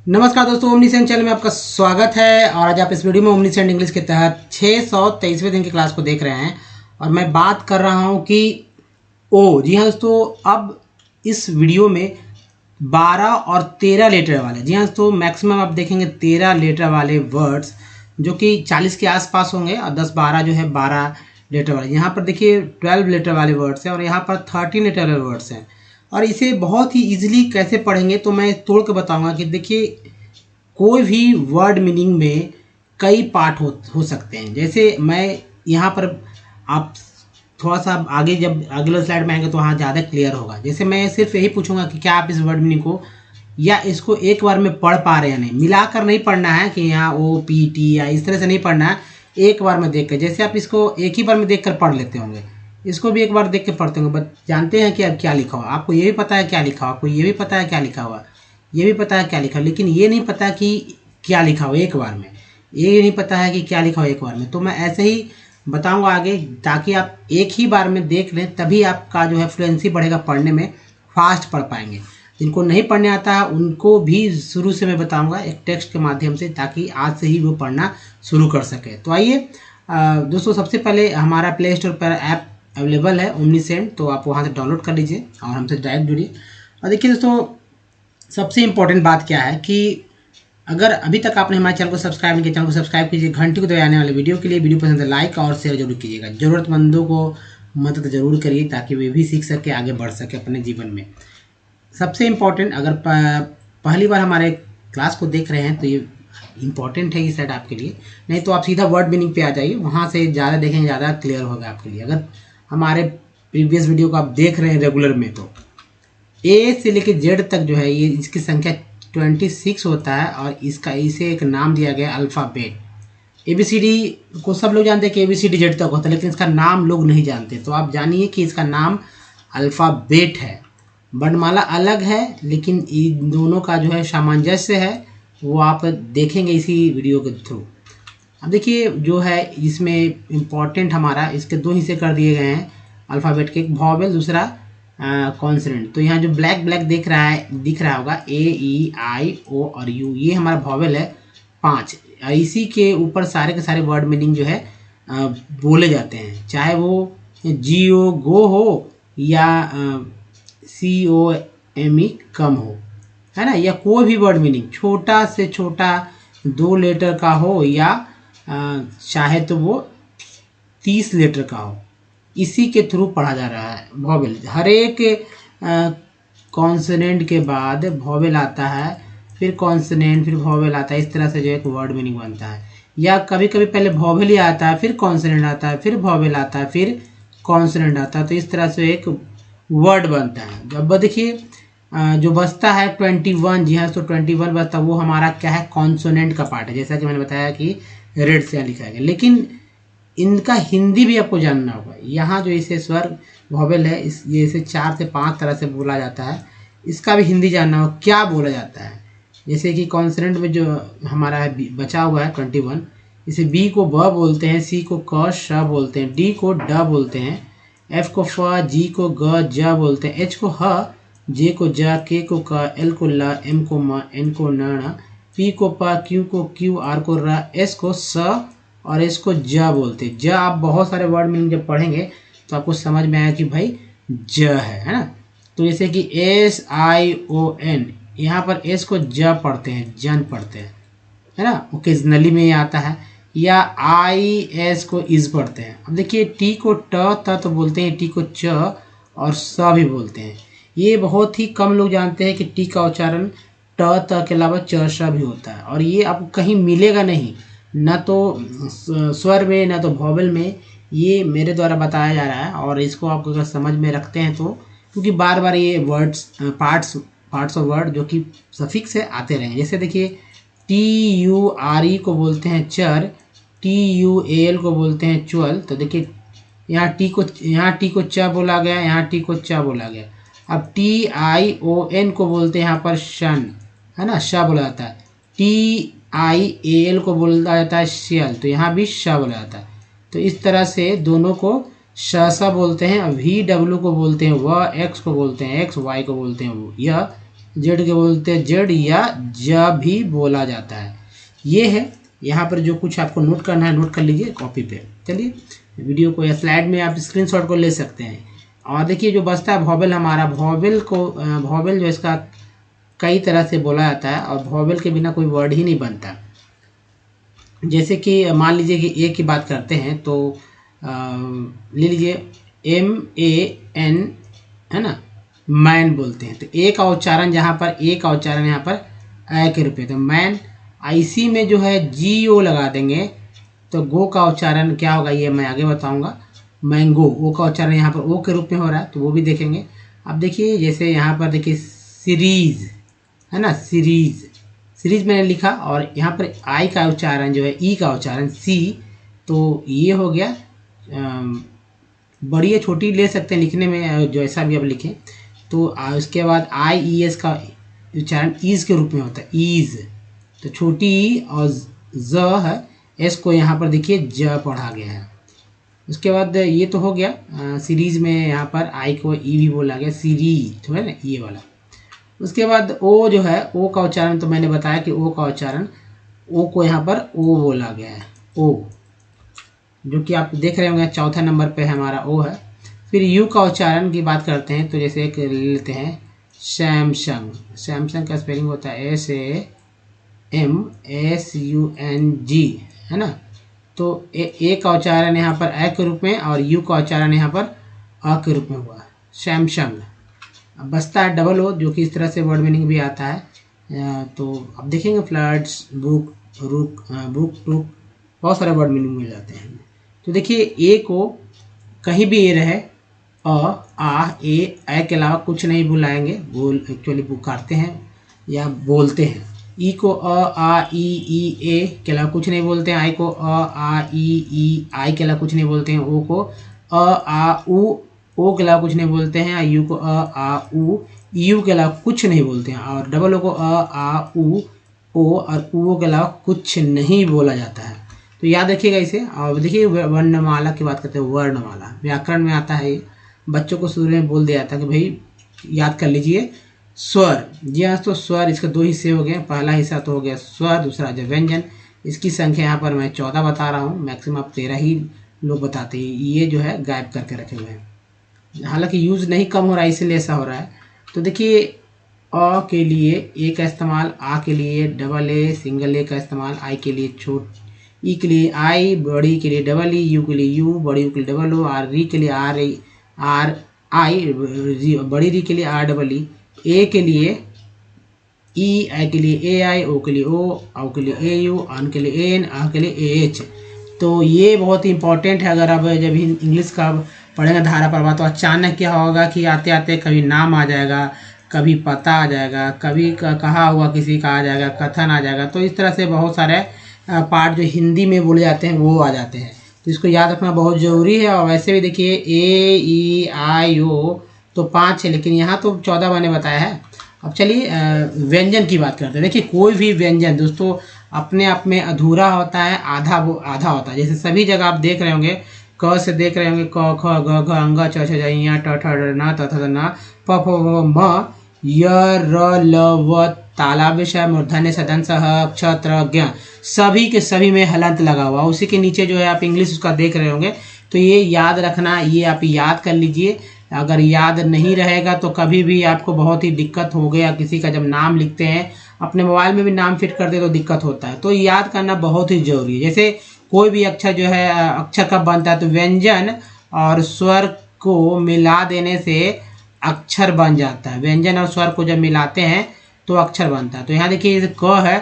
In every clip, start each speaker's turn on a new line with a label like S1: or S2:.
S1: नमस्कार दोस्तों, omniscient channel में आपका स्वागत है। और आज आप इस वीडियो में ओमनीसेंट इंग्लिश के तहत 623वें दिन की क्लास को देख रहे हैं और मैं बात कर रहा हूं कि ओ। जी हाँ दोस्तों, अब इस वीडियो में 12 और 13 लेटर वाले, जी हाँ दोस्तों, मैक्सिमम आप देखेंगे 13 लेटर वाले वर्ड्स जो कि 40 के आसपास होंगे और 10-12 जो है 12 लेटर वाले। यहाँ पर देखिए 12 लेटर वाले वर्ड्स हैं और यहाँ पर 13 लेटर वाले वर्ड्स हैं। और इसे बहुत ही इजीली कैसे पढ़ेंगे तो मैं तोड़ के बताऊंगा कि देखिए कोई भी वर्ड मीनिंग में कई पार्ट हो सकते हैं। जैसे मैं यहाँ पर आप थोड़ा सा आगे जब अगले स्लाइड में आएंगे तो वहाँ ज़्यादा क्लियर होगा। जैसे मैं सिर्फ यही पूछूंगा कि क्या आप इस वर्ड मीनिंग को या इसको एक बार में पढ़ पा रहे हैं या नहीं। मिलाकर नहीं पढ़ना है कि यहाँ ओ पी टी या इस तरह से नहीं पढ़ना है, एक बार में देख कर। जैसे आप इसको एक ही बार में देख कर पढ़ लेते होंगे, इसको भी एक बार देख के पढ़ते होंगे, बट जानते हैं कि अब क्या लिखा हुआ। आपको ये भी पता है क्या लिखा हुआ, आपको ये भी पता है क्या लिखा हुआ, ये भी पता है क्या लिखा, लेकिन ये नहीं पता कि क्या लिखा हुआ एक बार में। ये नहीं पता है कि क्या लिखा हुआ एक बार में। तो मैं ऐसे ही बताऊंगा आगे ताकि आप एक ही बार में देख लें, तभी आपका जो है फ्लुएंसी बढ़ेगा, पढ़ने में फास्ट पढ़ पाएंगे। जिनको नहीं पढ़ने आता है उनको भी शुरू से मैं बताऊंगा एक टेक्स्ट के माध्यम से, ताकि आज से ही वो पढ़ना शुरू कर सके। तो आइए दोस्तों, सबसे पहले हमारा प्ले स्टोर पर ऐप अवेलेबल है ओमनीसेंट, तो आप वहाँ से डाउनलोड कर लीजिए और हमसे डायरेक्ट जुड़िए। और देखिए दोस्तों, सबसे इम्पोर्टेंट बात क्या है कि अगर अभी तक आपने हमारे चैनल को सब्सक्राइब नहीं किया, चैनल को सब्सक्राइब कीजिए, घंटी को दबाने वाले वीडियो के लिए। वीडियो पसंद है लाइक और शेयर जरूर कीजिएगा। ज़रूरतमंदों को मदद जरूर करिए ताकि वे भी सीख सके, आगे बढ़ सके अपने जीवन में। सबसे इम्पोर्टेंट, अगर पहली बार हमारे क्लास को देख रहे हैं तो ये इम्पॉर्टेंट है ये साइड आपके लिए। नहीं तो आप सीधा वर्ड मीनिंग पे आ जाइए, वहाँ से ज़्यादा देखेंगे, ज़्यादा क्लियर होगा आपके लिए। अगर हमारे प्रीवियस वीडियो को आप देख रहे हैं रेगुलर में, तो ए से लेकर जेड तक जो है ये इसकी संख्या 26 होता है और इसे एक नाम दिया गया अल्फ़ाबेट। एबीसीडी को सब लोग जानते हैं कि एबीसीडी जेड तक होता है, लेकिन इसका नाम लोग नहीं जानते। तो आप जानिए कि इसका नाम अल्फ़ाबेट है। वर्णमाला अलग है, लेकिन इन दोनों का जो है सामंजस्य है, वो आप देखेंगे इसी वीडियो के थ्रू। अब देखिए जो है इसमें इम्पॉर्टेंट हमारा इसके दो हिस्से कर दिए गए हैं अल्फ़ाबेट के, एक वॉवेल, दूसरा कॉन्सोनेंट। तो यहाँ जो ब्लैक दिख रहा होगा ए ई आई ओ और यू, ये हमारा वॉवेल है 5। इसी के ऊपर सारे के सारे वर्ड मीनिंग जो है बोले जाते हैं, चाहे वो जी ओ गो हो या सी ओ एम ई कम हो, है ना, या कोई भी वर्ड मीनिंग छोटा से छोटा 2 लेटर का हो या चाहे तो वो 30 लेटर का हो, इसी के थ्रू पढ़ा जा रहा है वॉवेल। हर एक कॉन्सोनेंट के बाद वॉवेल आता है, फिर कॉन्सोनेंट, फिर वॉवेल आता है। इस तरह से जो एक वर्ड मीनिंग बनता है। या कभी कभी पहले वॉवेल ही आता है, फिर कॉन्सोनेंट आता है, फिर वॉवेल आता है, फिर कॉन्सोनेंट आता है। तो इस तरह से एक वर्ड बनता है। जब देखिए जो बचता है 21, जी हाँ, तो 21 बचता, वो हमारा क्या है, कॉन्सोनेंट का पार्ट है। जैसा कि मैंने बताया कि रेड से लिखा गया, लेकिन इनका हिंदी भी आपको जानना होगा। यहाँ जो इसे स्वर वॉवेल है, ये इसे 4 से 5 तरह से बोला जाता है, इसका भी हिंदी जानना होगा क्या बोला जाता है। जैसे कि कॉन्सोनेंट में जो हमारा है बचा हुआ है 21, इसे बी को ब बोलते हैं, सी को क श बोलते हैं, डी को ड बोलते हैं, एफ को फ, जी को ग ज बोलते हैं, एच को ह, जे को ज, के को क, एल को ल, एम को म, एन को न, पी को प, क्यू को क्यू, आर को र, एस को स और इसको ज बोलते हैं। ज आप बहुत सारे वर्ड मीनिंग जब पढ़ेंगे तो आपको समझ में आया कि भाई ज है ना। तो जैसे कि एस आई ओ एन, यहाँ पर एस को ज पढ़ते हैं, जन पढ़ते हैं, है ना, ओकेजनली में ये आता है। या आई एस को इज पढ़ते हैं। अब देखिए टी को ट तो बोलते हैं, टी को च और स भी बोलते हैं। ये बहुत ही कम लोग जानते हैं कि टी का उच्चारण ट त के अलावा च श भी होता है, और ये आपको कहीं मिलेगा नहीं, न तो स्वर में न तो वॉवेल में। ये मेरे द्वारा बताया जा रहा है और इसको आप अगर समझ में रखते हैं तो, क्योंकि बार बार ये वर्ड्स पार्ट्स ऑफ वर्ड जो कि सफिक्स से आते रहेंगे। जैसे देखिए टी यू आर ई को बोलते हैं चर, टी यू ए एल को बोलते हैं च्वल। तो देखिए यहाँ टी को च बोला गया, यहाँ टी को च बोला गया। अब टी आई ओ एन को बोलते हैं यहाँ पर शन, है ना, श बोला जाता है। टी आई ए एल को बोला जाता है शियल, तो यहाँ भी श बोला जाता है। तो इस तरह से दोनों को श सा बोलते हैं। वी डब्ल्यू को बोलते हैं व, एक्स को बोलते हैं एक्स, वाई को बोलते हैं वो, यह जेड के बोलते हैं जेड या ज भी बोला जाता है। ये है यहाँ पर जो कुछ आपको नोट करना है, नोट कर लीजिए कॉपी पे। चलिए वीडियो को या स्लाइड में आप स्क्रीनशॉट को ले सकते हैं। और देखिए जो बचता है वॉवेल, हमारा वॉवेल को वॉवेल जो इसका कई तरह से बोला जाता है और वॉवेल के बिना कोई वर्ड ही नहीं बनता। जैसे कि मान लीजिए कि ए की बात करते हैं तो ले लीजिए MAN, है ना, मैन बोलते हैं। तो ए का उच्चारण जहाँ पर ए का उच्चारण यहाँ पर ए के रूप में, तो मैन। IC में जो है GO लगा देंगे तो गो का उच्चारण क्या होगा ये मैं आगे बताऊंगा। मैंगो, ओ का उच्चारण यहाँ पर ओ के रूप में हो रहा है, तो वो भी देखेंगे। अब देखिए जैसे यहाँ पर देखिए सीरीज, है ना, सीरीज, सीरीज मैंने लिखा और यहाँ पर आई का उच्चारण जो है ई का उच्चारण सी, तो ये हो गया। बड़ी या छोटी ले सकते हैं लिखने में, जो ऐसा भी आप लिखें। तो उसके बाद IES का उच्चारण ईज के रूप में होता है, ईज। तो छोटी ई और ज है, एस को यहाँ पर देखिए ज पढ़ा गया है। उसके बाद ये तो हो गया सीरीज में, यहाँ पर आई को ई भी बोला गया, सीरीज तो है ना ये वाला। उसके बाद ओ जो है, ओ का उच्चारण तो मैंने बताया कि ओ का उच्चारण, ओ को यहाँ पर ओ बोला गया है, ओ, जो कि आप देख रहे होंगे चौथा नंबर पे हमारा ओ है। फिर यू का उच्चारण की बात करते हैं तो जैसे एक लेते हैं सैमसंग, सैमसंग का स्पेलिंग होता है SAMSUNG, है ना। तो ए का उच्चारण यहाँ पर ए के रूप में और यू का उच्चारण यहाँ पर अ के रूप में हुआ, सैमसंग। अब बचता है डबल ओ, जो कि इस तरह से वर्ड मीनिंग भी आता है। तो अब देखेंगे फ्लड्स, बुक, रुक, बुक टुक, बहुत सारे वर्ड मीनिंग मिल जाते हैं। तो देखिए ए को कहीं भी ए रहे, आ ए के अलावा कुछ नहीं बुलाएंगे, बोल एक्चुअली पुकारते हैं या बोलते हैं। ई को आ ई ए के अलावा कुछ नहीं बोलते हैं। आई को आ ई आई के अलावा कुछ नहीं बोलते हैं। ओ को आ उ ओ के अलावा कुछ नहीं बोलते हैं। यू को आ उ यू के अलावा कुछ नहीं बोलते हैं। और डबल ओ को आ उ ओ और ऊ के अलावा कुछ नहीं बोला जाता है। तो याद रखिएगा इसे। और देखिए वर्णमाला की बात करते हैं, वर्णमाला व्याकरण में आता है। बच्चों को शुरू में बोल दिया था कि भाई याद कर लीजिए स्वर। जी हाँ, तो स्वर इसके दो हिस्से हो गए। पहला हिस्सा तो हो गया स्वर, दूसरा जो व्यंजन। इसकी संख्या यहाँ पर मैं 14 बता रहा हूँ, मैक्सिमम आप 13 ही लोग बताते हैं। ये जो है गायब करके रखे हुए हैं, हालांकि यूज नहीं कम हो रहा है इसलिए ऐसा हो रहा है। तो देखिए अ के लिए ए का इस्तेमाल, आ के लिए डबल ए सिंगल ए का इस्तेमाल, आई के लिए छोट, ई के लिए आई, बड़ी के लिए डबल ई, यू के लिए यू, बड़ी यू के लिए डबल ओ, आर री के लिए आर आई, बड़ी री के लिए आर डबल ई, ए के लिए ई, आई के लिए ए आई, ओ के लिए ओ के लिए ए यू, अन के लिए एन, आ के लिए ए एच। तो ये बहुत ही इंपॉर्टेंट है। अगर आप जब इंग्लिश का पढ़ेंगे धारा प्रवाह, तो अचानक क्या होगा कि आते आते कभी नाम आ जाएगा, कभी पता आ जाएगा, कभी कहा हुआ किसी का आ जाएगा, कथन आ जाएगा। तो इस तरह से बहुत सारे पार्ट जो हिंदी में बोले जाते हैं वो आ जाते हैं। तो इसको याद रखना बहुत ज़रूरी है। और वैसे भी देखिए ए ई आई ओ तो 5 है, लेकिन यहाँ तो 14 मैंने बताया है। अब चलिए व्यंजन की बात करते हैं। देखिए कोई भी व्यंजन दोस्तों अपने आप में अधूरा होता है, आधा होता है। जैसे सभी जगह आप देख रहे होंगे, क से देख रहे होंगे क ख ग घ अंग च छ ज ञ ट ठ ड न त थ न प फ म य र ल व, तालाब श, मूर्धन्य सदन स, ह क्ष त्र ज्ञ, सभी के सभी में हलंत लगा हुआ। उसी के नीचे जो है आप इंग्लिश उसका देख रहे होंगे। तो ये याद रखना, ये आप याद कर लीजिए। अगर याद नहीं रहेगा तो कभी भी आपको बहुत ही दिक्कत हो गया। किसी का जब नाम लिखते हैं, अपने मोबाइल में भी नाम फिट करते तो दिक्कत होता है। तो याद करना बहुत ही जरूरी है। जैसे कोई भी अक्षर जो है, अक्षर कब बनता है, तो व्यंजन और स्वर को मिला देने से अक्षर बन जाता है। व्यंजन और स्वर को जब मिलाते हैं तो अक्षर बनता है। तो यहाँ देखिए क है,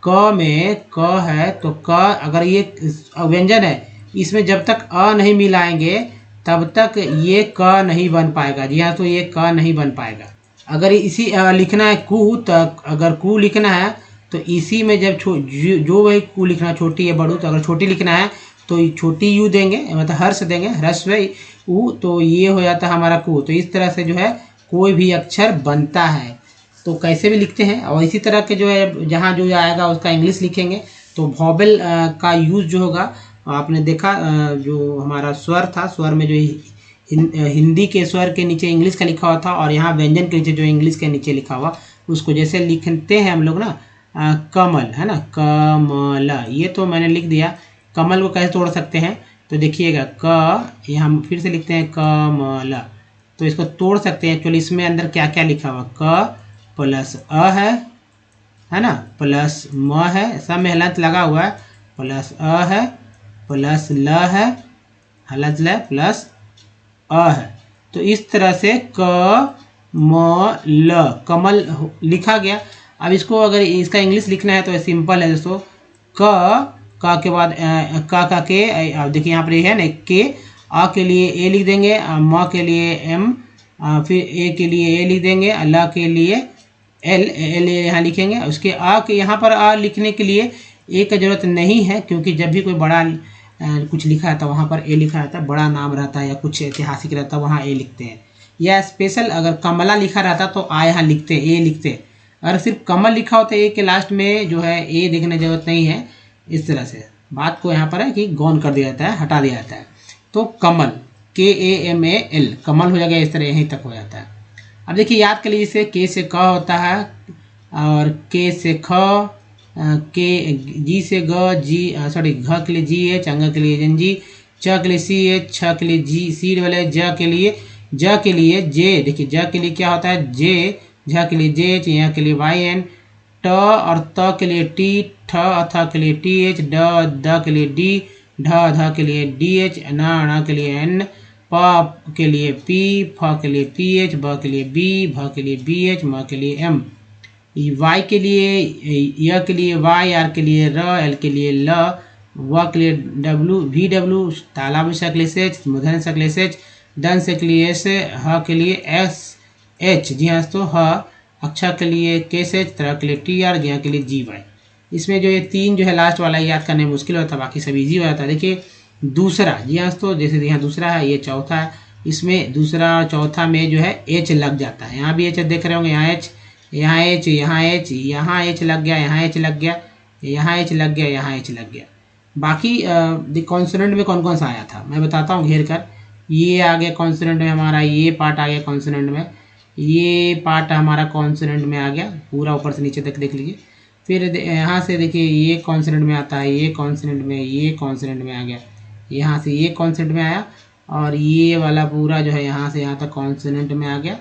S1: क में क है तो क, अगर ये व्यंजन है, इसमें जब तक अ नहीं मिलाएंगे तब तक ये क नहीं बन पाएगा। जी हाँ, तो ये क नहीं बन पाएगा। अगर इसी लिखना है कु, तो अगर कु लिखना है तो इसी में जब जो वही कु लिखना, छोटी या बड़ू, तो अगर छोटी लिखना है तो छोटी यू देंगे, मतलब हर्ष देंगे, ह्रस्व उ, तो ये हो जाता है हमारा कु। तो इस तरह से जो है कोई भी अक्षर बनता है। तो कैसे भी लिखते हैं। और इसी तरह के जो है जहाँ जो आएगा उसका इंग्लिश लिखेंगे। तो वॉवेल का यूज जो होगा, आपने देखा जो हमारा स्वर था, स्वर में जो हिंदी के स्वर के नीचे इंग्लिश का लिखा हुआ था, और यहाँ व्यंजन के नीचे जो इंग्लिश के नीचे लिखा हुआ उसको जैसे लिखते हैं हम लोग ना कमल, है ना, कमल, ये तो मैंने लिख दिया। कमल को कैसे तोड़ सकते हैं तो देखिएगा, क, ये हम फिर से लिखते हैं कमल, तो इसको तोड़ सकते हैं। एक्चुअली इसमें अंदर क्या क्या लिखा हुआ, क प्लस अ है ना, प्लस म है, सब में हलंत लगा हुआ है, प्लस अ है, प्लस ल है, हलंत ल प्लस अ है। तो इस तरह से क म ल कमल लिखा गया। अब इसको अगर इसका इंग्लिश लिखना है तो सिंपल है दोस्तों, का के बाद का के, अब देखिए यहाँ पर है ना के, आ के लिए ए लिख देंगे, म के लिए एम, फिर ए के लिए ए लिख देंगे, ल के लिए एल यहाँ लिखेंगे। उसके आ के यहाँ पर आ लिखने के लिए ए का जरूरत नहीं है, क्योंकि जब भी कोई बड़ा कुछ लिखा रहता है वहाँ पर ए लिखा रहता है, बड़ा नाम रहता है या कुछ ऐतिहासिक रहता है वहाँ ए लिखते हैं। या स्पेशल अगर कमला लिखा रहता तो आ यहाँ लिखते, ए लिखते। अगर सिर्फ कमल लिखा होता ए के लास्ट में जो है ए लिखने की जरूरत नहीं है। इस तरह से बात को यहाँ पर है कि गौन कर दिया जाता है, हटा दिया जाता है। तो कमल KAMAL कमल हो जाएगा, इस तरह यहीं तक हो जाता है। अब देखिए याद कर लीजिए, इसे के से क होता है, और के से ख, के जी से ग, जी सॉरी घ के लिए जी एच, अंग के लिए जंजी, च के लिए सी एच, छ के लिए जी सी वाले, ज के लिए जे, देखिए ज के लिए क्या होता है जे, झ के लिए जे एच, यहाँ के लिए वाई एन, ट और त के लिए टी, ठ थ के लिए टी एच, ड के लिए डी, ढ ध के लिए डी एच, न के लिए एन, प के लिए पी, फ के लिए पी एच, ब के लिए बी, भ के लिए बी एच, म के लिए एम, वाई के लिए य के लिए वाई, आर के लिए र, एल के लिए ल, व के लिए डब्लू, वी डब्लू, तालाबी से के लिए सेच, मूर्धन्य से के लिए सेच, दन से के लिए एस, ह के लिए एस एच, जी हाँ तो ह, अक्षर के लिए के से, तरह के लिए टी आर, ज्ञा के लिए जी वाई। इसमें जो ये तीन जो है लास्ट वाला याद करने में मुश्किल होता है, बाकी सब इजी हो जाता है। देखिए दूसरा, जी हाँ तो जैसे यहाँ दूसरा है, ये चौथा है, इसमें दूसरा और चौथा में जो है एच लग जाता है। यहाँ भी एच देख रहे होंगे, यहाँ एच, यहाँ एच, यहाँ एच, यहाँ एच लग गया, यहाँ एच लग गया, यहाँ एच लग गया, यहाँ एच लग गया। बाकी कॉन्सोनेंट में कौन कौन सा आया था मैं बताता हूँ घेर कर। ये आ गया कॉन्सोनेंट में हमारा, ये पार्ट आ गया कॉन्सोनेंट में, ये पार्ट हमारा कॉन्सोनेंट में आ गया पूरा ऊपर से नीचे तक देख लीजिए। फिर यहाँ से देखिए ये कॉन्सोनेंट में आता है, ये कॉन्सोनेंट में, ये कॉन्सोनेंट में आ गया, यहाँ से ये कॉन्सोनेंट में आया, और ये वाला पूरा जो है यहाँ से यहाँ तक कॉन्सोनेंट में आ गया,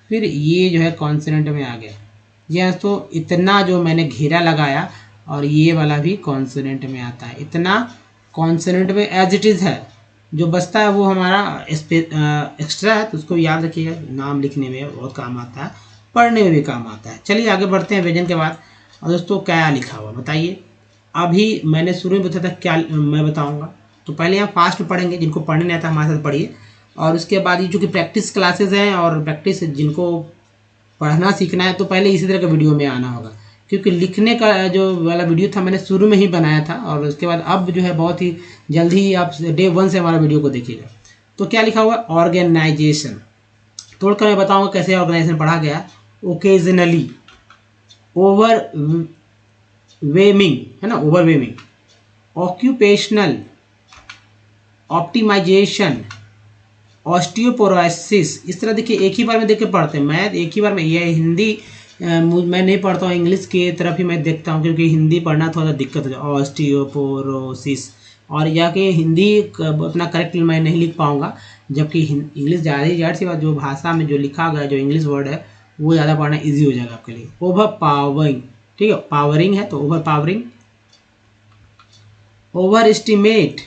S1: फिर ये जो है कॉन्सोनेंट में आ गया। यह तो इतना जो मैंने घेरा लगाया, और ये वाला भी कॉन्सोनेंट में आता है। इतना कॉन्सोनेंट में एज इट इज़ है, जो बचता है वो हमारा एक्स्ट्रा है, तो उसको याद रखिएगा, नाम लिखने में बहुत काम आता है, पढ़ने में भी काम आता है। चलिए आगे बढ़ते हैं व्यंजन के बाद। और दोस्तों क्या लिखा हुआ बताइए, अभी मैंने शुरू में बताया था क्या मैं बताऊंगा, तो पहले यहाँ फास्ट पढ़ेंगे, जिनको पढ़ने नहीं आता हमारे साथ पढ़िए, और उसके बाद ये जो कि प्रैक्टिस क्लासेस हैं, और प्रैक्टिस जिनको पढ़ना सीखना है तो पहले इसी तरह का वीडियो में आना होगा, क्योंकि लिखने का जो वाला वीडियो था मैंने शुरू में ही बनाया था, और उसके बाद अब जो है बहुत ही जल्दी ही आप डे 1 से हमारा वीडियो को देखिएगा। तो क्या लिखा हुआ, ऑर्गेनाइजेशन, तोड़कर मैं बताऊंगा कैसे ऑर्गेनाइजेशन पढ़ा गया। ओकेजनली, ओवर वेमिंग, है ना, ओवरवेमिंग, ऑक्यूपेशनल, ऑप्टिमाइजेशन, ऑस्टियोपोरोसिस। इस तरह देखिए एक ही बार में देख के पढ़ते हैं, मैं एक ही बार में, ये हिंदी मैं नहीं पढ़ता हूँ, इंग्लिश की तरफ ही मैं देखता हूँ, क्योंकि हिंदी पढ़ना थोड़ा दिक्कत हो जाए। ऑस्टियोपोरोसिस, और यह कि हिंदी उतना करेक्ट मैं नहीं लिख पाऊँगा, जबकि इंग्लिश ज़्यादा ही सी बात, जो भाषा में जो लिखा गया जो इंग्लिश वर्ड है वो ज़्यादा पढ़ना ईजी हो जाएगा आपके लिए। ओवर पावरिंग, ठीक है, पावरिंग है तो over powering. Over estimate,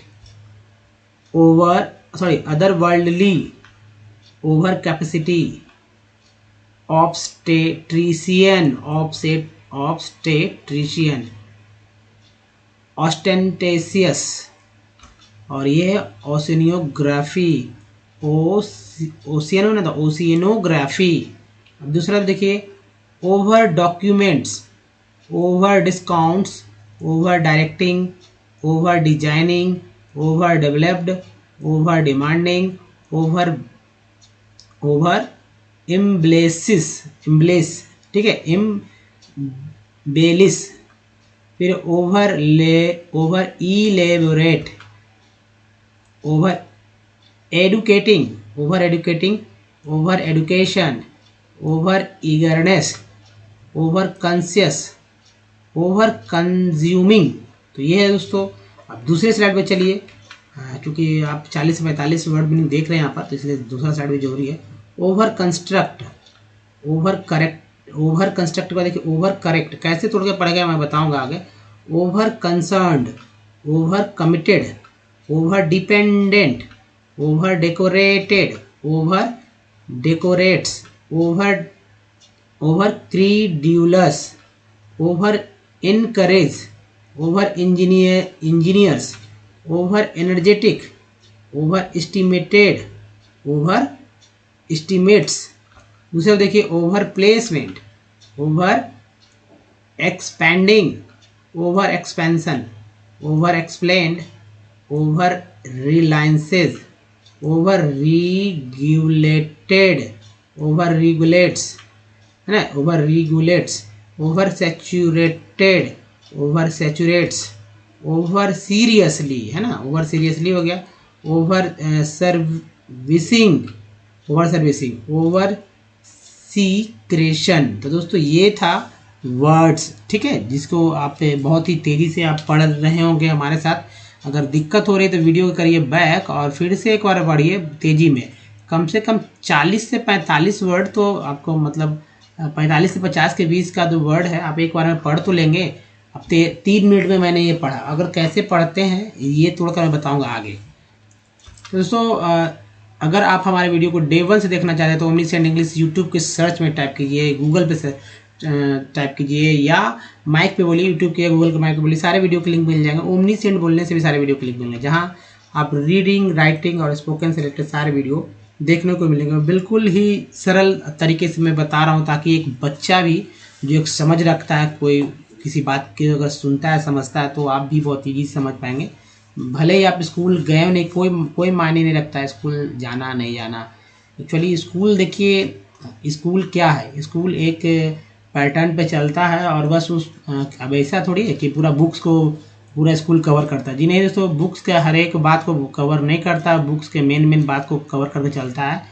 S1: other worldly, over capacity, obstetrician, ostentatious, और ये है ओशिनियोग्राफी, ओशियनो ना था, ओशियनोग्राफी। अब दूसरा देखिए, over documents, over discounts, over directing, over designing, over developed, over demanding, over embellish, ठीक है, इम्बेलिस, फिर over elaborate, over educating, over education, over eagerness, over conscious, over consuming. तो ये है दोस्तों। अब दूसरे स्लाइड पे चलिए, क्योंकि आप 40 से 45 वर्ड मीनिंग देख रहे हैं यहाँ पर, तो इसलिए दूसरा स्लाइड भी जरूरी है। Over construct, over correct, over construct का देखिए ओवर करेक्ट कैसे तोड़ के पड़ेगा मैं बताऊंगा आगे। Over concerned, over committed, over dependent, over decorated, over decorates, over over credulous, over encourage, over engineers, over energetic, over estimated, over estimates. दूसरा देखिए over placement, over expanding, over expansion, over explained, over reliances, over regulated, over regulates, है ना, over regulates, over saturated, over saturates, over seriously, है ना, over seriously हो गया, over servicing, over servicing, over secretion. तो दोस्तों ये था वर्ड्स, ठीक है, जिसको आप बहुत ही तेज़ी से आप पढ़ रहे होंगे हमारे साथ। अगर दिक्कत हो रही है तो वीडियो को करिए बैक और फिर से एक बार पढ़िए तेज़ी में। कम से कम 40 से 45 वर्ड तो आपको, मतलब 45 से 50 के बीच का जो वर्ड है आप एक बार में पढ़ तो लेंगे। अब 3 मिनट में मैंने ये पढ़ा, अगर कैसे पढ़ते हैं ये तोड़कर मैं बताऊंगा आगे। तो दोस्तों अगर आप हमारे वीडियो को डे 1 से देखना चाहते हैं तो ओमनीसेंट इंग्लिश यूट्यूब के सर्च में टाइप कीजिए, गूगल पे टाइप कीजिए, या माइक पे बोलिए, यूट्यूब के गूगल के माइक पे बोलिए, सारे वीडियो के लिंक मिल जाएंगे। ओमनीसेंट बोलने से भी सारे वीडियो के लिंक मिलेंगे, जहाँ आप रीडिंग, राइटिंग और स्पोकन से रिलेटेड सारे वीडियो देखने को मिलेंगे। बिल्कुल ही सरल तरीके से मैं बता रहा हूँ, ताकि एक बच्चा भी जो एक समझ रखता है, कोई किसी बात की अगर सुनता है समझता है, तो आप भी बहुत ईजी समझ पाएंगे। भले ही आप स्कूल गए नहीं, कोई मायने नहीं रखता है स्कूल जाना नहीं जाना। एक्चुअली स्कूल देखिए, स्कूल क्या है, स्कूल एक पैटर्न पे चलता है और बस अब ऐसा थोड़ी है कि पूरा बुक्स को पूरा स्कूल कवर करता है। जी नहीं दोस्तों, बुक्स के हर एक बात को कवर नहीं करता, बुक्स के मेन बात को कवर करके चलता है,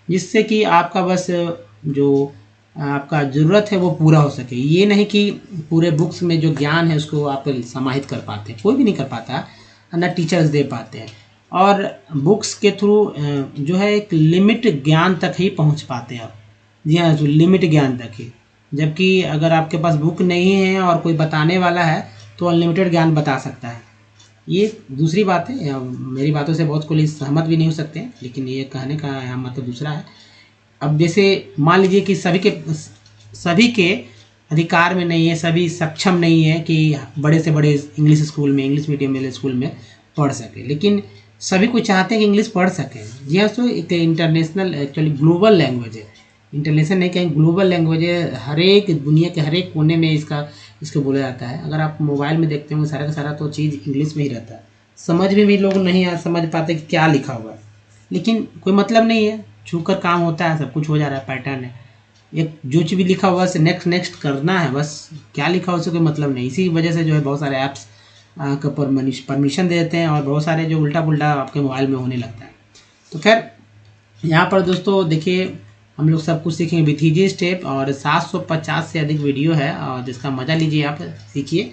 S1: जिससे कि आपका बस जो आपका ज़रूरत है वो पूरा हो सके। ये नहीं कि पूरे बुक्स में जो ज्ञान है उसको आप समाहित कर पाते हैं, कोई भी नहीं कर पाता, ना टीचर्स दे पाते हैं। और बुक्स के थ्रू जो है एक लिमिट ज्ञान तक ही पहुंच पाते हैं आप। जी हाँ, जो लिमिट ज्ञान तक ही। जबकि अगर आपके पास बुक नहीं है और कोई बताने वाला है तो अनलिमिटेड ज्ञान बता सकता है। ये दूसरी बात है, मेरी बातों से बहुत कोई सहमत भी नहीं हो सकते हैं, लेकिन ये कहने का यहाँ मतलब दूसरा है। अब जैसे मान लीजिए कि सभी के अधिकार में नहीं है, सभी सक्षम नहीं है कि बड़े से बड़े इंग्लिश स्कूल में, इंग्लिश मीडियम वाले स्कूल में पढ़ सके, लेकिन सभी को चाहते हैं कि इंग्लिश पढ़ सकें। जी हाँ, तो एक इंटरनेशनल, एक्चुअली ग्लोबल लैंग्वेज है, इंटरनेशनल नहीं कहें, ग्लोबल लैंग्वेज है। हर एक दुनिया के हर एक कोने में इसको बोला जाता है। अगर आप मोबाइल में देखते होंगे सारा का सारा तो चीज़ इंग्लिश में ही रहता है। समझ में भी लोग नहीं समझ पाते कि क्या लिखा हुआ है, लेकिन कोई मतलब नहीं है, छूकर काम होता है, सब कुछ हो जा रहा है, पैटर्न है। एक जो चीज़ भी लिखा हुआ है नेक्स्ट करना है, बस क्या लिखा हुआ उससे कोई मतलब नहीं। इसी वजह से जो है बहुत सारे ऐप्स का परमिशन दे देते हैं और बहुत सारे जो उल्टा पुल्टा आपके मोबाइल में होने लगता है। तो खैर यहाँ पर दोस्तों देखिए, हम लोग सब कुछ सीखेंगे विथ ईजी स्टेप, और 750 से अधिक वीडियो है और जिसका मज़ा लीजिए, आप सीखिए।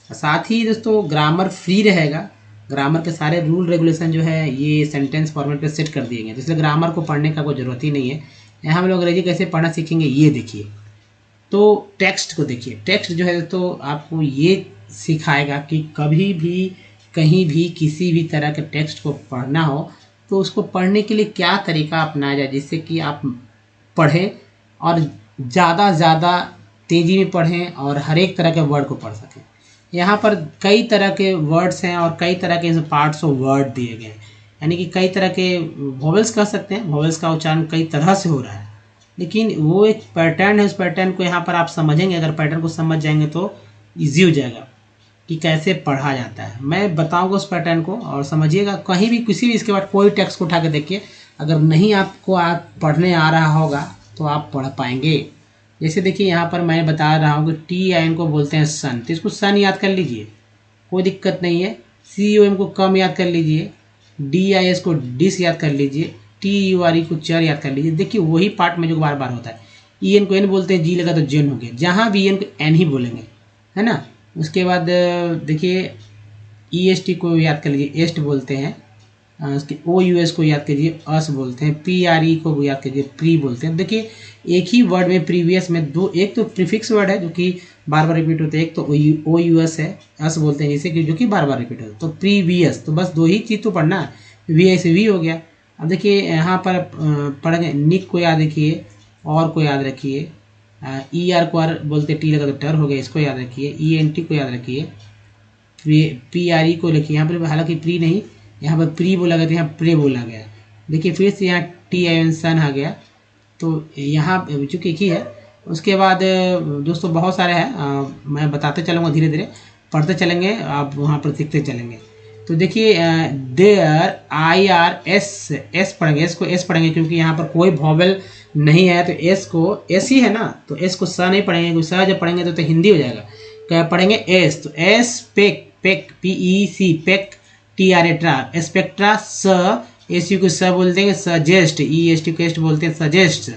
S1: साथ ही दोस्तों ग्रामर फ्री रहेगा, ग्रामर के सारे रूल रेगुलेशन जो है ये सेंटेंस फॉर्मेट पे सेट कर दिए गए, इसलिए ग्रामर को पढ़ने का कोई ज़रूरत ही नहीं है। यहाँ हम लोग अंग्रेजी कैसे पढ़ना सीखेंगे ये देखिए। तो टेक्स्ट को देखिए, टेक्स्ट जो है तो आपको ये सिखाएगा कि कभी भी कहीं भी किसी भी तरह के टेक्स्ट को पढ़ना हो तो उसको पढ़ने के लिए क्या तरीका अपनाया जाए, जिससे कि आप पढ़ें और ज़्यादा तेज़ी में पढ़ें और हर एक तरह के वर्ड को पढ़ सकें। यहाँ पर कई तरह के वर्ड्स हैं और कई तरह के पार्ट्स ऑफ वर्ड दिए गए हैं, यानी कि कई तरह के वॉवेल्स कह सकते हैं, वॉवेल्स का उच्चारण कई तरह से हो रहा है, लेकिन वो एक पैटर्न है। उस पैटर्न को यहाँ पर आप समझेंगे, अगर पैटर्न को समझ जाएंगे तो ईजी हो जाएगा कि कैसे पढ़ा जाता है। मैं बताऊंगा उस पैटर्न को और समझिएगा। कहीं भी किसी भी इसके बाद कोई टेक्स्ट को उठा के देखिए, अगर नहीं आपको आप पढ़ने आ रहा होगा तो आप पढ़ पाएंगे। जैसे देखिए यहाँ पर मैं बता रहा हूँ कि TIN को बोलते हैं सन, तो इसको सन याद कर लीजिए, कोई दिक्कत नहीं है। COM को कम याद कर लीजिए, DIS को डिस याद कर लीजिए, TURE को चर याद कर लीजिए। देखिए वही पार्ट में जो बार बार होता है, ई एन को एन बोलते हैं, जी लगा तो जेन हो गया, जहाँ भी एन को एन ही बोलेंगे, है ना। उसके बाद देखिए ई एस टी को याद कर लीजिए, एस्ट बोलते हैं। उसके ओ यू एस को याद कीजिए, अस बोलते हैं। पी आर ई को याद कीजिए, प्री बोलते हैं। देखिए एक ही वर्ड में प्रीवियस में दो, एक तो प्रीफिक्स वर्ड है जो कि बार बार रिपीट होते हैं, एक तो ओ यू एस है, अस बोलते हैं जिसे कि जो कि बार बार रिपीट होता है। तो प्रीवियस, तो बस दो ही चीज़ तो पढ़ना है, वी आई से वी हो गया। अब देखिए यहाँ पर पढ़ेंगे, निक को याद रखिए, और को याद रखिए, ई आर को आर बोलते, टी लगा तो टर हो गया, इसको याद रखिए। ई एन टी को याद रखिए, पी आर ई को लिखिए। यहाँ पर हालांकि प्री नहीं, यहाँ पर प्री बोला गया, तो यहाँ प्रे बोला गया। देखिए फिर से यहाँ टी आई एन सन आ गया, तो यहाँ चूँकि एक ही है। उसके बाद दोस्तों बहुत सारे हैं, मैं बताते चलूँगा, धीरे धीरे पढ़ते चलेंगे, आप वहाँ पर सीखते चलेंगे। तो देखिए there, I R S, S पढ़ेंगे, एस को एस पढ़ेंगे क्योंकि यहाँ पर कोई वॉवेल नहीं है, तो एस को एस ही है ना, तो एस को स नहीं पढ़ेंगे, क्योंकि स जब पढ़ेंगे तो हिंदी हो जाएगा। क्या पढ़ेंगे? एस, तो एस पेक, पेक पी ई सी, पेक टी आर ए ट्रा, स्पेक्ट्रा स, एस यू को स बोलते हैं, सजेस्ट ई एस टी को एस्ट बोलते हैं, suggest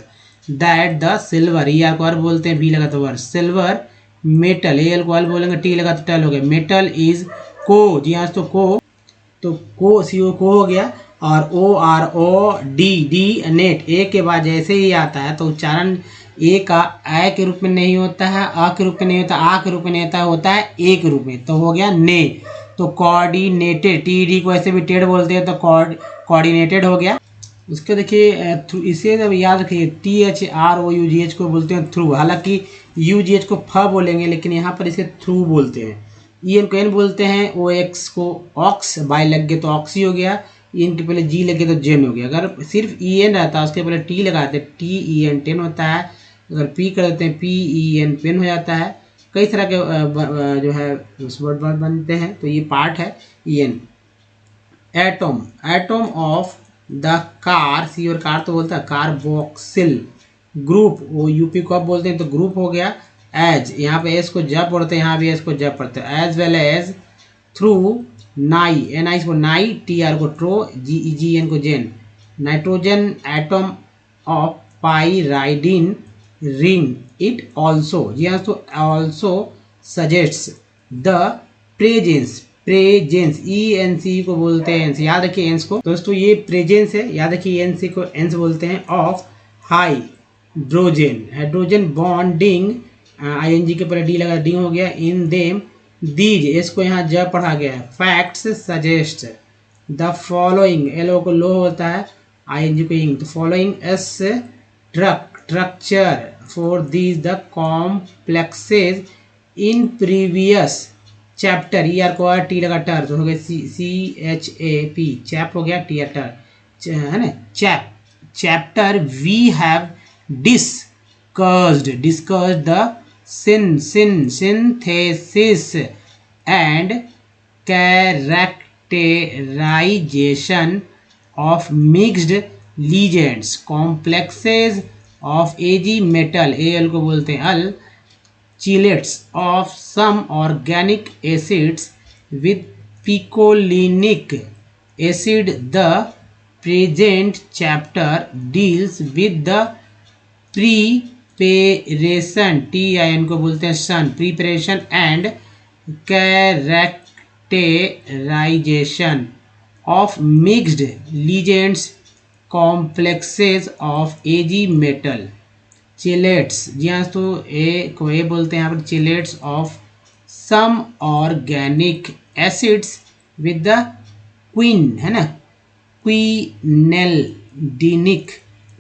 S1: that the silver, E R को आर बोलते हैं, बी लगा तो वर, सिल्वर मेटल, ए एल को एल बोलेंगे, टी लगा तो टल हो गया, मेटल इज को, जी हाँ, तो को सी ओ को हो गया, और O R O D, D net, A के बाद जैसे ही आता है तो उच्चारण ए का ए के रूप में नहीं होता है, अ के रूप में नहीं होता, आ के रूप में नहीं होता है ए के रूप में, तो हो गया ने। तो कोऑर्डिनेटेड, टी डी को ऐसे भी टेड बोलते हैं, तो कोऑर्डिनेटेड हो गया। उसके देखिए थ्रू, इसे जब याद रखिए, T H R O U G H को बोलते हैं थ्रू, हालांकि यू जी एच को फ बोलेंगे, लेकिन यहाँ पर इसे थ्रू बोलते हैं। ई एन को एन बोलते हैं, ओ एक्स को ऑक्स, बाय लग गए तो ऑक्सी हो गया, ई एन के पहले जी लगे तो जेन हो गया। अगर सिर्फ ई एन रहता है उसके पहले टी लगाते, टी ई एन टेन होता है, अगर पी कर देते हैं पी ई एन पेन हो जाता है। कई तरह के जो है वर्ड बनते हैं, तो ये पार्ट है E N. Atom, atom of the car, C और कार तो बोलता है, कार्बोक्सिल ग्रुप, वो यूपी को अब बोलते हैं, तो ग्रुप हो गया। एज, यहाँ पे एस को जब पढ़ते हैं, यहाँ भी एस को जब पढ़ते हैं। एज वेल एज थ्रू, नाई, एन आई को नाई, टी आर को ट्रो, जी एन को जेन। Nitrogen atom of pyridine ring, it also, जी हाँ, तो also suggests the presence, presence, E N C को बोलते हैं एंस, याद रखिए एंस को दोस्तों, ये प्रेजेंस है, याद रखिए एन सी को एंस बोलते हैं। Of hydrogen, hydrogen bonding, I N G के पहले डी लगा, डी हो गया, इन देम, दीज, इसको यहाँ जब पढ़ा गया है। Facts suggest the following, L O को लो होता है, आई एन जी को इंग, तो following S structure for these the complexes in previous chapter, E R को आर टी लगा टर, तो हो गया C H A P, chap हो गया, टी आर टर, है ना, chap, chapter we have discussed the synthesis and characterization of mixed ligands, complexes of Ag metal, Al को बोलते हैं अल, chelates of some organic acids with picolinic acid. The present chapter deals with the preparation, T I N को बोलते हैं सन, preparation and characterisation of mixed ligands complexes of A G metal. Chelates, जी हाँ, तो ए को ए बोलते हैं यहाँ पर, chelates of some organic acids with the क्वीन, है ना, क्वीनेल्डिनिक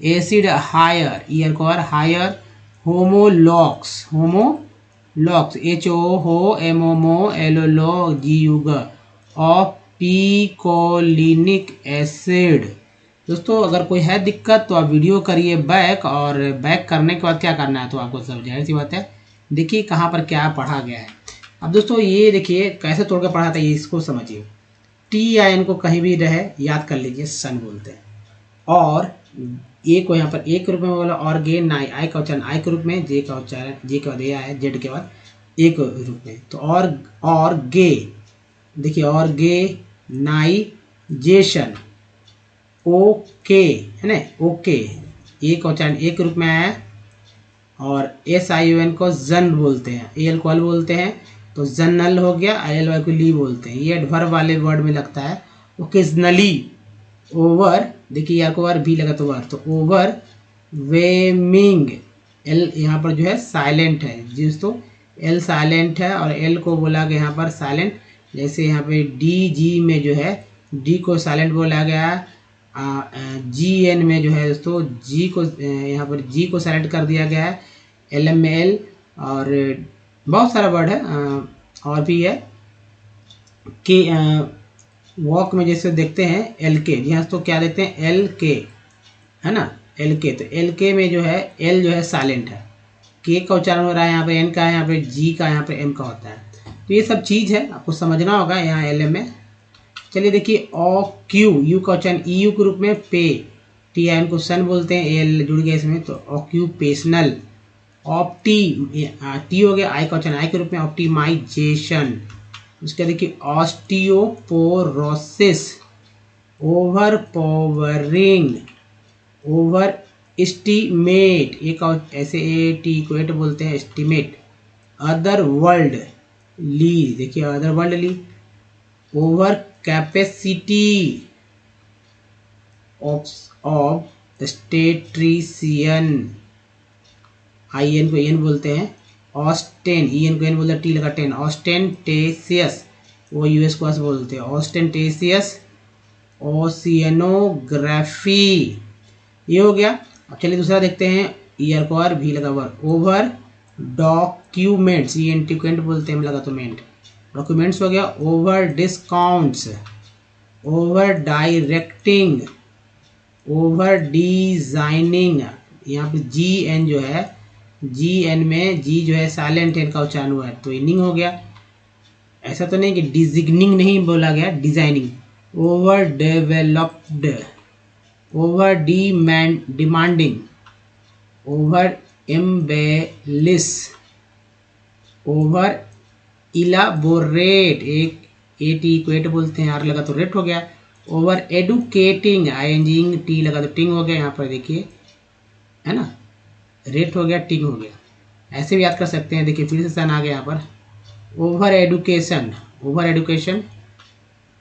S1: एसिड हायर, ईयर को R higher, homologues, homologues, H O हो एम ओ मो एल ओ लो जी युग, ऑफ पीकोलिनिक एसिड। दोस्तों अगर कोई है दिक्कत तो आप वीडियो करिए बैक, और बैक करने के बाद क्या करना है तो आपको सब जाहिर सी बात है, देखिए कहाँ पर क्या पढ़ा गया है। अब दोस्तों ये देखिए कैसे तोड़ कर पढ़ा था, ये इसको समझिए। टी आई एन को कहीं भी रहे याद कर लीजिए, सन बोलते हैं, और ए को यहाँ पर ए के रूप में बोला, और गे नाई, आई का उच्चारण आई के रूप में, जे का उच्चारण जे के बाद ए आया, जेड के बाद ए के रूप में, तो और गे, देखिए और गे नाई जेशन, ओके, है ना, ओके, ए का उच्चारण ए के रूप में आया, और SION को जन बोलते हैं, AL को अल बोलते हैं, तो जनरल हो गया, ILY को ली बोलते हैं। ये एडवर्ब वाले वर्ड में लगता है। ओकेजनली, ओवर, देखिए यार को बार भी लगा तो बार, तो ओवर वेमिंग, एल यहाँ पर जो है साइलेंट है, जिस तो एल साइलेंट है और एल को बोला गया यहाँ पर साइलेंट। जैसे यहाँ पे DG में जो है डी को साइलेंट बोला गया, GN में जो है दोस्तों जी को यहाँ पर जी को साइलेंट कर दिया गया है, LM में एल, और बहुत सारा वर्ड है और भी है कि वॉक में जैसे देखते हैं LK, यहाँ तो क्या देखते हैं LK है ना, LK, तो LK में जो है L जो है साइलेंट है, K का उच्चारण हो रहा है, यहाँ पे N का है, यहाँ पे G का, यहाँ पे M का होता है। तो ये सब चीज़ है, आपको समझना होगा यहाँ LM में। चलिए देखिए OQ, यू का उच्चारण EU के रूप में पे, TIN को सन बोलते हैं, AL जुड़ गया इसमें, तो ऑक्यूपेशनल। ऑप्टी, टी हो गया, आई का उच्चारण आई के रूप में, ऑप्टिमाइजेशन। उसके देखिए osteoporosis, over powering, over estimate, एक ऐसे AT को एट बोलते हैं, एस्टिमेट। अदर वर्ल्ड ली, देखिए other worldly, over capacity obstetrician, IN को EN बोलते हैं, ऑस्टेन, EN को EN बोलते हैं, टी लगा टेन, ऑस्टेंटेशियस, वो US को एस बोलते हैं, ऑस्टेंटेशियस ओशियनोग्राफी, ये हो गया। अब चलिए दूसरा देखते हैं, ईयर को आर भी लगा हुआ, ओवर डॉक्यूमेंट्स, ENT को एंट बोलते हैं, लगा तो मेंट, डॉक्यूमेंट्स हो गया। Over discounts, over directing, over designing, यहाँ पे GN जो है, GN में G जो है साइलेंट एन का उच्चारण हुआ है, तो इनिंग हो गया। ऐसा तो नहीं कि डिजिग्निंग नहीं बोला गया, designing. Over developed, over demanding, over embellish, over elaborate, एक AT को एट बोलते हैं, आर लगा तो रेट हो गया। ओवर एडुकेटिंग, ING टी लगा तो टिंग हो गया, यहाँ पर देखिए है ना, रेट हो गया, टिंग हो गया। ऐसे भी याद कर सकते हैं, देखिए फिर से सन आ गया यहाँ पर। Over education, over education,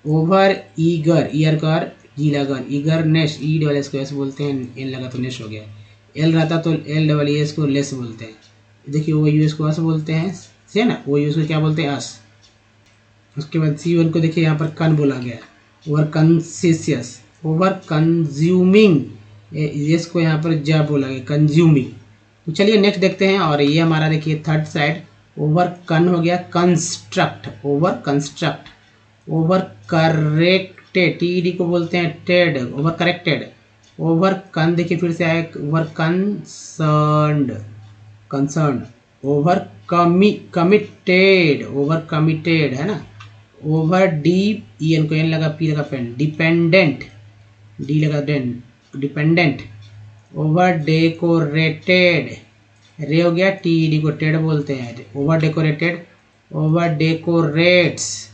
S1: over eager, year कर जी लगा, ईगरनेस, ई डबल एस को एस बोलते हैं, एन लगा तो नेस हो गया, एल रहता तो एल डबल एस को लेस बोलते हैं। देखिए वो US को अस बोलते हैं, से ना, वो US को क्या बोलते हैं, अस। उसके बाद C1 को देखिए यहाँ पर कन बोला गया, ओवर कंसिशियस, ओवर कंज्यूमिंग, एस को यहाँ पर जा बोला गया, कंज्यूमिंग। तो चलिए नेक्स्ट देखते हैं, और ये हमारा देखिए थर्ड साइड, ओवर कन हो गया, construct, over construct, over corrected, TED को बोलते हैं टेड, ओवर करेक्टेड। ओवर कन देखिए फिर से आए, over concerned, concern, over committed, over committed है ना। ओवर डीप, EN को एन लगा, पी लगा पेन, डिपेंडेंट, डी लगा डेन, डिपेंडेंट। ओवर डेकोरेटेड, रे हो गया, TED को टेड बोलते हैं, over decorated. Over decorates,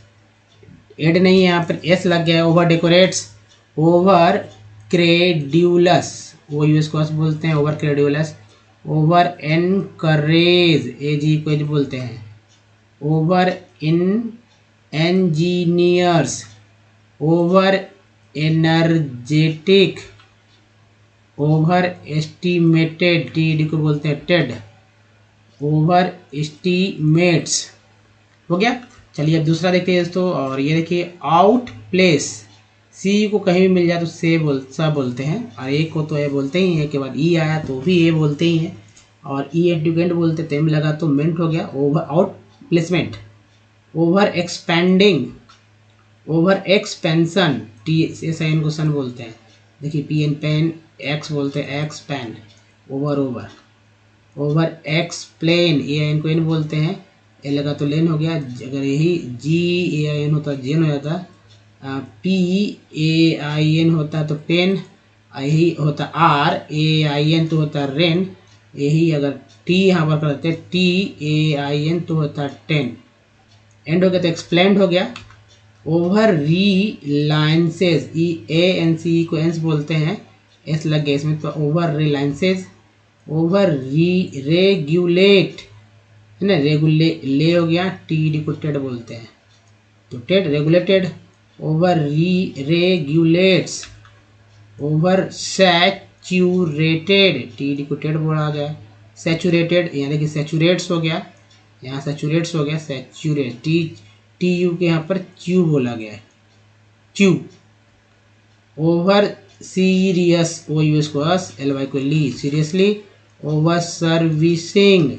S1: add नहीं है यहाँ पर, एस लग गया है, ओवर डेकोरेट्स। ओवर क्रेड्यूलस, वो US को एस बोलते हैं, ओवर क्रेड्यूलस। ओवर एनकरेज, AG को एज बोलते हैं। Over engineers, over energetic, over estimated, TED को बोलते हैं टेड, ओवर एस्टिमेट्स हो गया। चलिए अब दूसरा देखते हैं दोस्तों, और ये देखिए आउट प्लेस, C को कहीं भी मिल जाए तो सा बोलते हैं, और ए को तो ए बोलते ही हैं, के बाद E आया तो भी ए बोलते ही हैं, और ई एडुकेंट बोलते टेम लगा तो मेंट हो गया। Over out placement. Over expanding, over expansion, TSIN को सन बोलते हैं, देखिए PN पेन, एक्स बोलते हैं expand, over over. Over explain, AIN को इन बोलते हैं, ए लगा तो लेन हो गया, अगर यही GAIN होता जेन हो जाता, PAIN होता तो पेन, यही होता RAIN तो होता रेन, यही अगर T यहाँ पर करते TAIN तो होता टेन, एंड हो गया तो एक्सप्लेंड हो गया। ओवर रिलायंसेज, ANCE को एंस बोलते हैं, एस लग गया इसमें, तो ओवर रिलायंसेज। ओवर रेगुलेट है ना, ले हो गया, टी को टेड बोलते हैं तो Ted regulated, over regulates, over saturated, T को टेड बोला गया, सैचुरेटेड यहाँ देखिए सैचुरेट्स हो गया, यहाँ सैचुरेट्स हो गया, सैचुरेट टी यू के यहाँ पर च्यू बोला गया है, च्यू। ओवर सीरियस, ओ यू एस को एस, एल वाई को ली, सीरियसली, ओवर सर्विसिंग,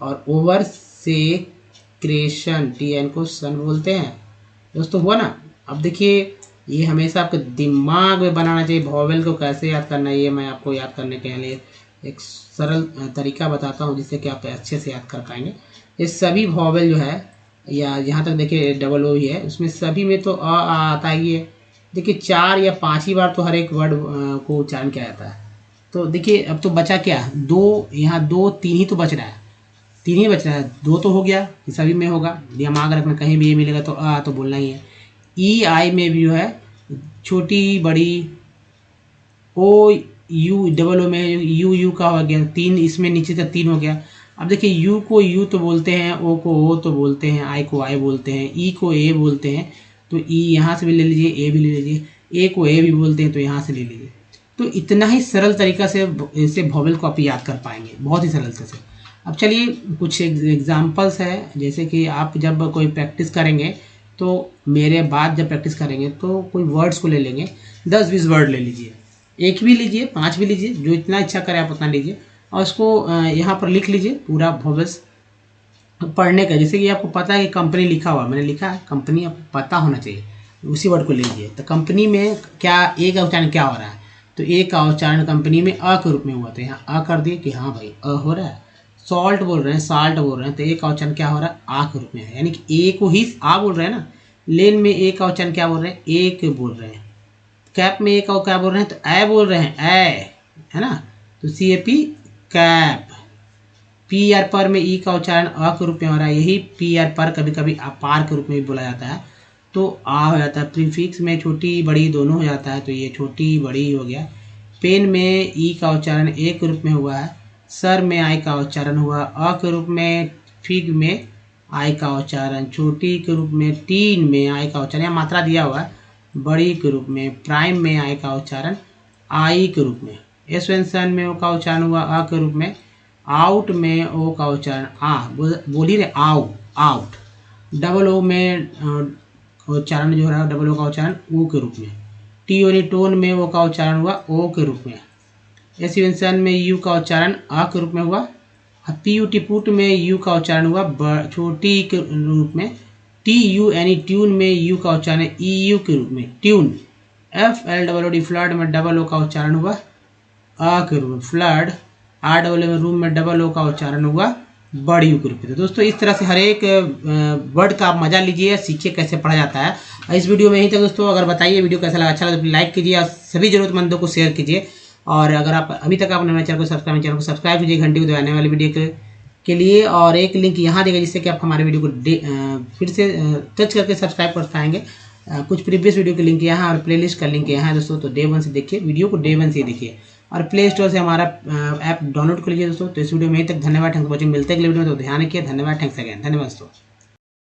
S1: और ओवर सेक्रेशन, टी एन को सन बोलते हैं दोस्तों, हुआ ना। अब देखिए ये हमेशा आपके दिमाग में बनाना चाहिए, वॉवेल को कैसे याद करना है, ये मैं आपको याद करने के लिए एक सरल तरीका बताता हूँ जिससे कि आप अच्छे से याद कर पाएंगे। ये सभी वॉवेल जो है, या यहाँ तक देखिए डबल ओ ही है, उसमें सभी में तो अ आता ही है। देखिए 4 या 5 ही बार तो हर एक वर्ड को उच्चारण किया जाता है। तो देखिए अब तो बचा क्या, 2, यहाँ 2 3 ही तो बच रहा है, 3 ही बच रहा है, 2 तो हो गया, सभी में होगा, दिमाग रखना, कहीं भी ये मिलेगा तो आ तो बोलना ही है। ई आई में भी जो है छोटी बड़ी, ओ यू डबल ओ में यू का हो गया 3, इसमें नीचे से 3 हो गया। अब देखिए यू को यू तो बोलते हैं, ओ को ओ तो बोलते हैं, आई को आई बोलते हैं, ई को ए बोलते हैं, तो ई यहाँ से भी ले लीजिए, ए भी ले लीजिए, ए को ए भी बोलते हैं तो यहाँ से ले लीजिए। तो इतना ही सरल तरीका से इसे वॉवेल को आप याद कर पाएंगे, बहुत ही सरलता से। अब चलिए कुछ एग्जाम्पल्स है, जैसे कि आप जब कोई प्रैक्टिस करेंगे तो मेरे बाद जब प्रैक्टिस करेंगे तो कोई वर्ड्स को ले लेंगे, 10-20 वर्ड ले लीजिए, एक भी लीजिए, 5 भी लीजिए, जो इतना इच्छा करे आप उतना लीजिए, और उसको यहाँ पर लिख लीजिए पूरा वॉवेल्स पढ़ने का। जैसे कि आपको पता है कि कंपनी लिखा हुआ, मैंने लिखा है कंपनी, आपको पता होना चाहिए, उसी वर्ड को ले लीजिए। तो कंपनी में क्या ए का उच्चारण क्या हो रहा है, तो ए का उच्चारण कंपनी में अ के रूप में हुआ, तो यहाँ अ कर दिए कि हाँ भाई अ हो रहा है। सॉल्ट बोल रहे हैं, साल्ट बोल रहे हैं, तो ए का उच्चारण क्या हो रहा है, आ के रूप में है, यानी कि ए को ही आ बोल रहे हैं ना। लेन में ए का उच्चारण क्या बोल रहे हैं, ए के बोल रहे हैं। कैप में ए का क्या बोल रहे हैं, तो ए बोल रहे हैं, ए है ना, तो C A P cap. P R पर में ई का उच्चारण अ के रूप में हो रहा है, यही पी आर पर कभी कभी अपार के रूप में भी बोला जाता है, तो आ हो जाता है। प्रीफिक्स में छोटी बड़ी दोनों हो जाता है, तो ये छोटी बड़ी हो गया। पेन में ई का उच्चारण ए के रूप में हुआ है, सर में आई का उच्चारण हुआ अ के रूप में, फिग में आई का उच्चारण छोटी के रूप में, टीन में आई का उच्चारण, यहाँ मात्रा दिया हुआ है, बड़ी के रूप में, प्राइम में आई का उच्चारण आई के रूप में, एक्सपेंशन में ओ का उच्चारण हुआ अ के रूप में, आउट में ओ का उच्चारण आ, बोल ही रहे आओ, आउट। डबल ओ में उच्चारण जो है डबल ओ का उच्चारण ऊ के रूप में, टी यानी टोन में ओ का उच्चारण हुआ ओ के रूप में, एक्सपेंशन में यू का उच्चारण अ के रूप में हुआ, पी यू टी पुट में यू का उच्चारण हुआ छोटी के रूप में, टी यू यानी ट्यून में यू का उच्चारण ई यू के रूप में, tune. F L double O D flood में डबल ओ का उच्चारण हुआ अ के रूप में, फ्लड। आर डबल ए में रूम में डबल ओ का उच्चारण हुआ बड़ी यू के रूप में। तो दोस्तों इस तरह से हर एक वर्ड का आप मजा लीजिए, सीखिए कैसे पढ़ा जाता है। इस वीडियो में यहीं तक दोस्तों, अगर बताइए वीडियो कैसा लगा, अच्छा लगा तो लाइक कीजिए और सभी जरूरतमंदों को शेयर कीजिए। और अगर आप अभी तक आपने मेरे चैनल को सब्सक्राइब कीजिए, घंटी को दबाने वाली वीडियो के लिए। और एक लिंक यहाँ देगा जिससे कि आप हमारे वीडियो को फिर से टच करके सब्सक्राइब कर पाएंगे। कुछ प्रीवियस वीडियो के लिंक यहाँ और प्लेलिस्ट का लिंक यहाँ है दोस्तों, तो डे 1 से देखिए, वीडियो को डे 1 से देखिए और प्ले स्टोर से हमारा ऐप डाउनलोड कर लीजिए दोस्तों। तो इस वीडियो में यहीं तक, धन्यवाद, थैंक्स फॉर वॉचिंग। मिलते हैं अगले वीडियो में, तो ध्यान रखिए, धन्यवाद, थैंक्स अगेन, धन्यवाद दोस्तों।